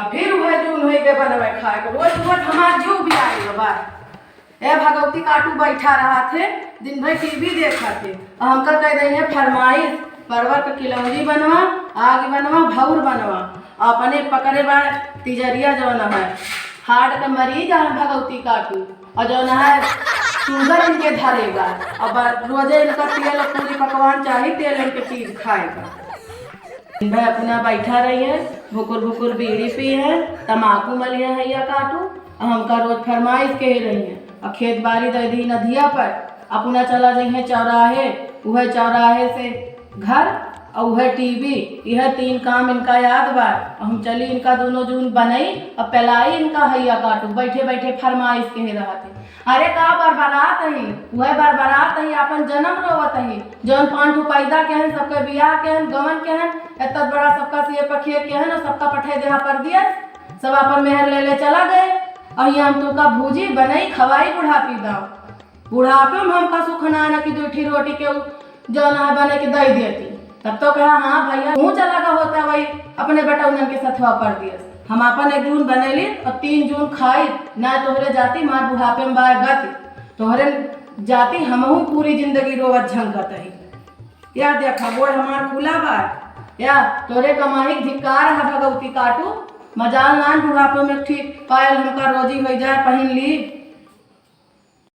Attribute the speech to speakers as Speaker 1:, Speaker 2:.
Speaker 1: देखा फिर वह जून हो के बनवे खाए को रोज रोज हमार जीव भी आई बा। ए भगवती काटू बैठा रहा थे दिन भर टीवी देखा थे हमका कह रही है फरमाइश परवर का किलौजी बनवा आग बनवा भौर बनवा अपने पकड़े बा तिजरिया जो न है हार्ट का मरीज है भगवती काटू और जो न है शुगर इनके धरेगा अब रोजे इनका तेल पूरी पकवान चाहिए तेल इनके चीज खाएगा। भाई अपना बैठा रही है भुकुर भुकुर बीड़ी पी है तम्बाकू मलिया है या काटू हमका रोज फरमाइश कह रही है और खेत बाड़ी दे दी नदिया पर अपना चला जाई है चौराहे वह चौराहे से घर और वह टीवी यह तीन काम इनका याद बा। हम चली इनका दोनों जून बनई और पलाई इनका हैया काटू बैठे बैठे फरमाइश कह रहा थे अरे का बरबरात है वह बरबरात है अपन जन्म रोवत है जौन 5 पैदा के हैं सबके बियाह के हैं गवन के हैं इतना बड़ा सबका सिए पखिए के हैं और सबका पठे देहा पर दिया सब अपन मेहर ले चला गए और यहाँ हम तुमका भूजी बनई खवाई बुढ़ापी दाओ बुढ़ापे में हमका सुखना न कि 2 रोटी के जौन है बने के दे देती तब तो कहा हाँ भैया मुँह चला का होता वही अपने बेटा उन्हन के सथवा पर दिए हम अपन 1 जून बनेली और 3 जून खाई ना तोहरे जाती मार बुढ़ापे में बाय गति तोहरे जाती हमहू पूरी जिंदगी रोवत झंकत है या देखा बोल हमार खुला बा या तोरे कमाही धिक्कार है भगवती काटू मजाल नान बुढ़ापे में ठीक पायल हमका रोजी हो जाए पहन ली